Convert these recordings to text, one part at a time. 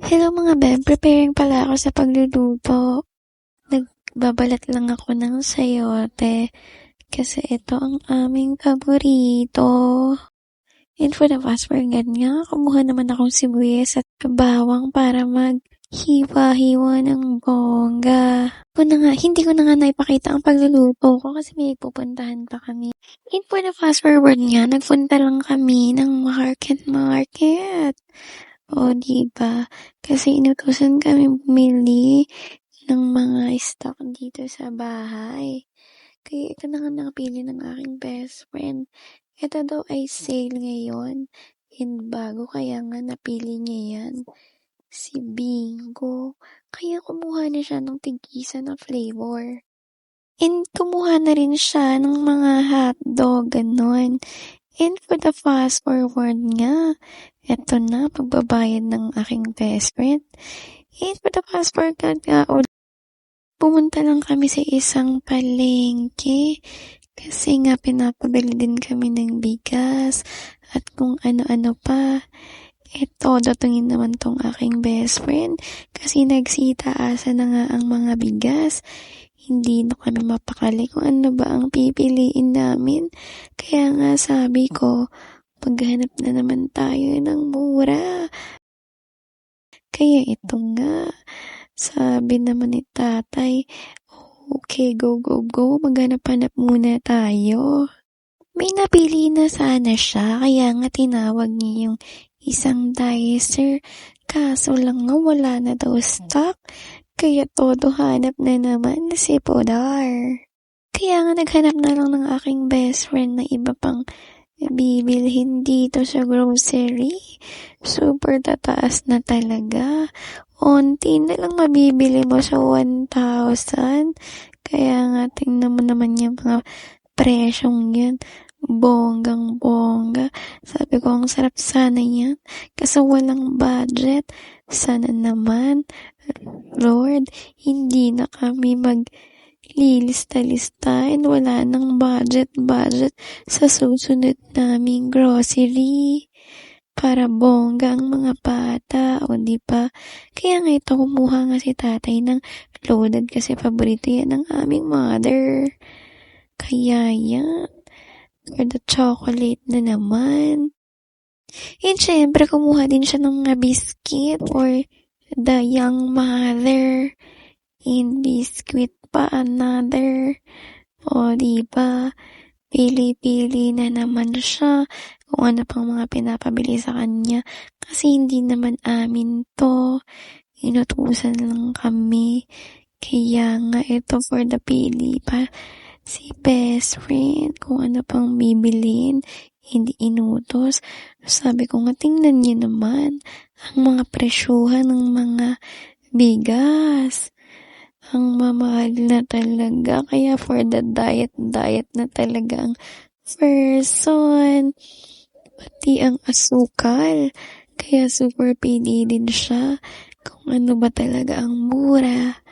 Hello mga beb, preparing pala ako sa pagluluto. Nagbabalat lang ako ng sayote kasi ito ang aming paborito. And for the password nga, kumuha naman akong sibuyas at bawang para maghiwa-hiwa ng bongga. Hindi ko na nga naipakita ang pagluluto ko kasi may pupuntahan pa kami. And for the fast forward nga, nagpunta lang kami ng market. O, diba? Kasi inutusan kami bumili ng mga stock dito sa bahay. Kaya ito na nga nakapili ng aking best friend. Ito daw ay sale ngayon. And bago kaya nga napili niya yan. Si Bingo. Kaya kumuha na siya ng tig-isa na flavor. And kumuha na rin siya ng mga hotdog, ganon. And for the fast forward nga, eto na, pagbabayad ng aking best friend. And for the fast forward nga, pumunta lang kami sa isang palengke. Kasi nga pinapabili din kami ng bigas at kung ano-ano pa. Eto, datungin naman tong aking best friend. Kasi nagsitaasa na nga ang mga bigas. Hindi na kami mapakali kung ano ba ang pipiliin namin. Kaya nga sabi ko, maghanap na naman tayo ng mura. Kaya ito nga, sabi naman ni tatay, okay, go, maghanap-hanap muna tayo. May napili na sana siya, kaya nga tinawag niya yung isang dicer. Kaso lang nga wala na daw stock. Kaya todo hanap na naman si Podar. Kaya nga naghanap na lang ng aking best friend na iba pang bibilhin dito sa grocery. Super tataas na talaga. Unti na lang mabibili mo sa 1,000. Kaya nga tingnan mo naman yung mga presyong yan. Bonggang-bongga. Sabi ko, ang sarap sana yan. Kasi walang budget. Sana naman, Lord, hindi na kami maglilista-lista and wala nang budget sa susunod naming grocery. Para bongga ang mga bata, o di ba? Kaya nga ito, kumuha nga si tatay ng loaded kasi paborito yan ng aming mother. Kaya yan. For the chocolate na naman. And syempre, kumuha din siya ng mga biscuit or the young mother. And biscuit pa another. O, diba? Pili-pili na naman siya kung ano pang mga pinapabili sa kanya. Kasi hindi naman amin to. Inutusan lang kami. Kaya nga ito for the pili pa si best friend kung ano pang bibilin, hindi inutos. Sabi ko nga, tingnan niyo naman ang mga presyuhan ng mga bigas. Ang mamahal na talaga. Kaya for the diet na talaga ang person. Pati ang asukal. Kaya super pili din siya kung ano ba talaga ang mura.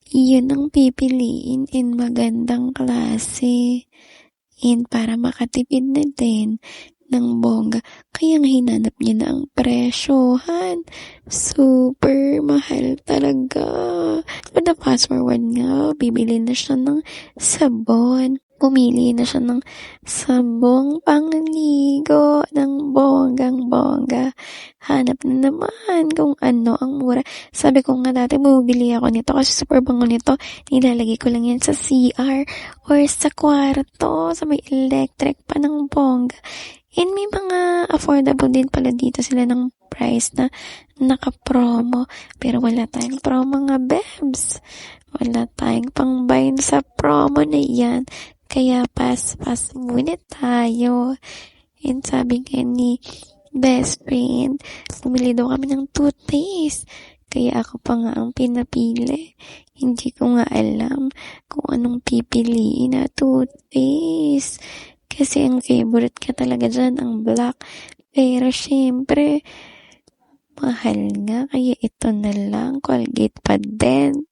Iyon ang pipiliin in magandang klase. And para makatipid na din ng bongga. Kaya nga hinanap niya na ang presyohan. Super mahal talaga. For the fast forward nga, bibili na siya ng sabon. Pumili na siya ng sabong pangligo ng bonggang-bongga. Hanap na naman kung ano ang mura. Sabi ko nga dati, bumibili ako nito kasi super bango nito. Nilalagay ko lang yan sa CR or sa kwarto, sa may electric pa ng bongga. And may mga affordable din pala dito sila ng price na naka-promo. Pero wala tayong promo nga, bebs. Wala tayong pang-buy sa promo na yan. Kaya pass muna tayo. And sabi nga ni best friend, bumili daw kami ng toothpaste. Kaya ako pa nga ang pinapili. Hindi ko nga alam kung anong pipiliin na toothpaste. Kasi ang favorite ka talaga dyan, ang black. Pero syempre, mahal nga. Kaya ito na lang, Colgate pa din.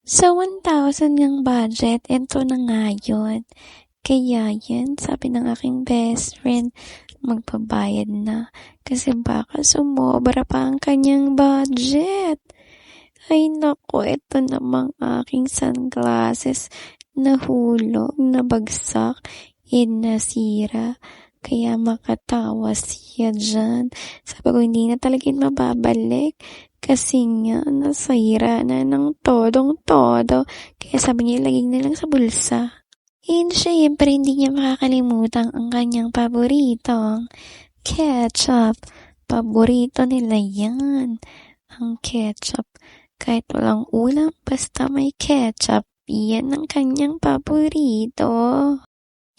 Sa 1,000 ng budget, ito na nga yun. Kaya yan, sabi ng aking best friend, magbabayad na. Kasi baka sumobra pa ang kanyang budget. Ay nako, ito namang aking sunglasses nahulog, nabagsak, nasira. Kaya makatawa siya dyan. Sabi ko, hindi na talaga yun mababalik. Kasi nga, nasira na ng todong-todo. Kaya sabi niya, ilagay na lang sa bulsa. And syempre, hindi niya makakalimutan ang kanyang paboritong ketchup. Paborito nila yan. Ang ketchup. Kahit walang ulam, basta may ketchup. Yan ang kanyang paborito.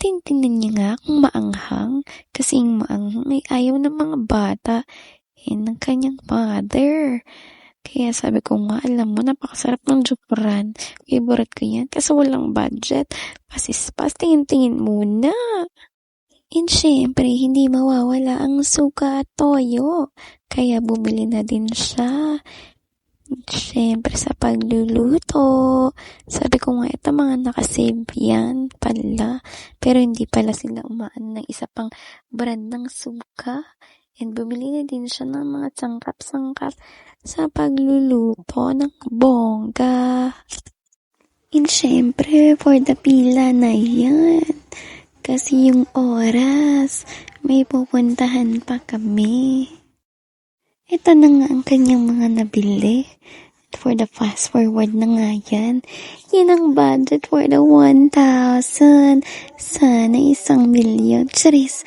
Tingnan niya nga kung maanghang. Kasi yung maanghang ay ayaw ng mga bata. Ng kanyang mother. Kaya sabi ko nga, alam mo, napakasarap ng Jokoran. Favorite ko yan kasi walang budget. Pasispas, tingin-tingin muna. And syempre, hindi mawawala ang suka at toyo. Kaya bumili na din siya. Syempre, sa pagluluto. Sabi ko nga, ito mga nakasave yan pala. Pero hindi pala sila umaan ng isa pang brand ng suka. And bumili na din siya ng mga sangkap-sangkap sa pagluluto ng bongga. And syempre, for the pila na yan. Kasi yung oras, may pupuntahan pa kami. Ito na nga ang kanyang mga nabili. For the fast forward na nga yan. Yan ang budget for the 1,000. Sana 1,000,000. Charis.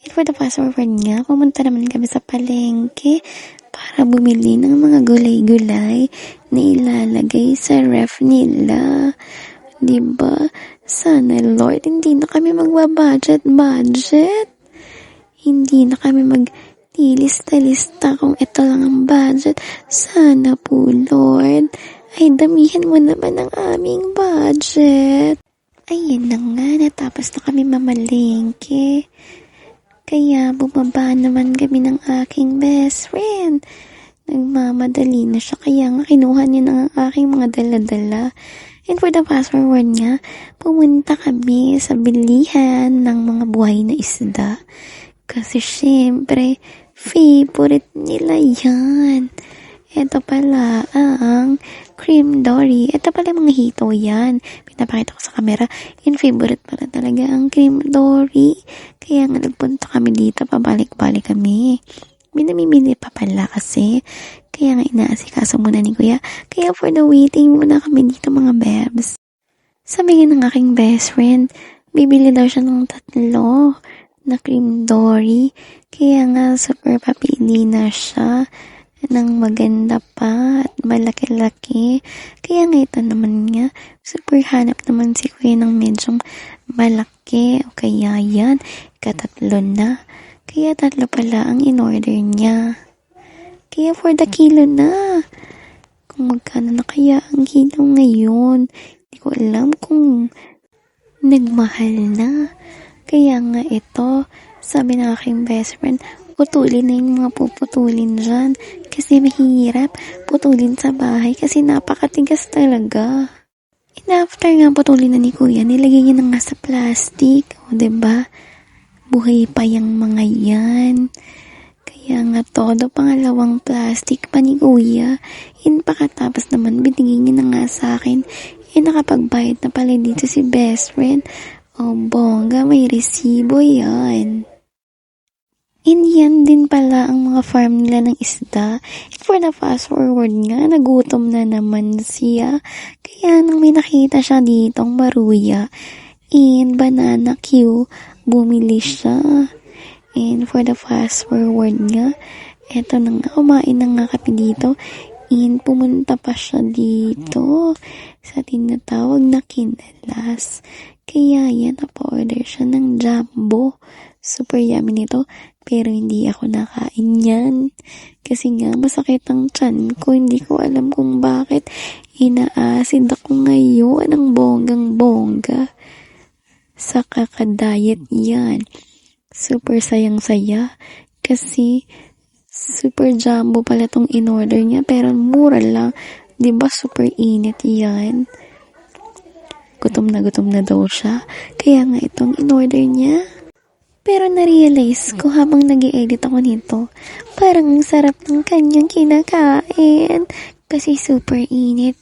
For the fast forward nga, pumunta naman kami sa palengke para bumili ng mga gulay-gulay na ilalagay sa ref nila. Diba? Sana Lord, hindi na kami magbabudget. Hindi na kami maglilista-lista kung ito lang ang budget. Sana po Lord, ay damihan mo naman ang aming budget. Ayun na nga, natapos na kami mamalengke. Kaya bumaba naman kami ng aking best friend. Nagmamadali na siya. Kaya nga kinuha niya ng aking mga dala-dala. And for the fast forward niya, pumunta kami sa bilihan ng mga buhay na isda. Kasi syempre, favorite nila yan. Ito pala ang cream dory. Ito pala mga hito yan. Pinapakita ko sa camera. In favorite pala talaga ang cream dory. Kaya nga nagpunta kami dito. Pabalik-balik kami. Minamimili pa pala kasi. Kaya nga inaasikaso muna ni Kuya. Kaya for the waiting muna kami dito mga bebs. Sabi nga ng aking best friend, bibili daw siya ng 3 na cream dory. Kaya nga super papili na siya ng maganda pa at malaki-laki. Kaya nga ito naman nga, super hanap naman si Kuya ng medyong malaki. O kaya yan, 3 na. Kaya 3 pala ang in-order niya. Kaya for the kilo na. Kung magkano na kaya ang kilo ngayon. Hindi ko alam kung nagmahal na. Kaya nga ito, sabi ng aking best friend, putulin na yung mga puputulin dyan. Kasi mahirap putulin sa bahay kasi napakatigas talaga. And after nga putulin na ni Kuya, nilagay niya na nga sa plastic. O diba? Buhay pa yung mga yan. Kaya nga todo pangalawang plastic pa ni Kuya. And pakatapos naman binigay niya na nga sa akin. Nakapagbayad na pala dito si best friend. O bongga, may resibo yan. And yan din pala ang mga farm nila ng isda. And for the fast forward nga, nagutom na naman siya. Kaya nang may nakita siya ditong maruya and banana Q, bumili siya. And for the fast forward nga, eto na nga, kumain na nga kami dito. And pumunta pa siya dito sa tinatawag na kinalas. Kaya yan, napa-order siya ng jumbo. Super yummy nito. Pero hindi ako nakain yan. Kasi nga, masakit ang tiyan ko. Hindi ko alam kung bakit. Inaasid ako ngayon ng bonggang-bongga. Sa kakadiet yan. Super sayang-saya. Kasi, super jumbo pala tong in-order niya. Pero mura lang. Diba super init yan? gutom na daw siya. Kaya nga itong in-order niya. Pero na-realize ko habang nag-i-edit ako nito, parang ang sarap ng kanyang kinakain. Kasi super init.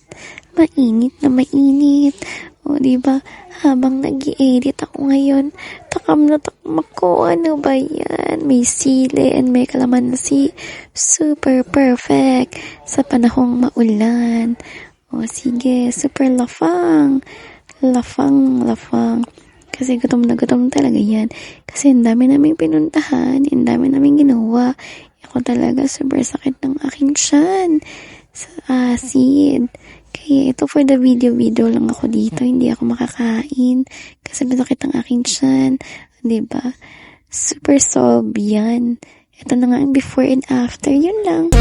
Mainit na mainit. O, diba? Habang nag-i-edit ako ngayon, takam na takam ako. Ano ba yan? May sili and may kalamansi. Super perfect. Sa panahong maulan. O, sige. Super lafang. Lafang. Kasi gutom na gutom talaga yan. Kasi ang dami naming pinuntahan, ang dami naming ginawa. Ako talaga super sakit ng aking tiyan. Sa acid. Kaya ito for the video lang ako dito. Hindi ako makakain. Kasi masakit ang aking tiyan. Diba? Super solve yan. Ito na nga ang before and after. Yun lang.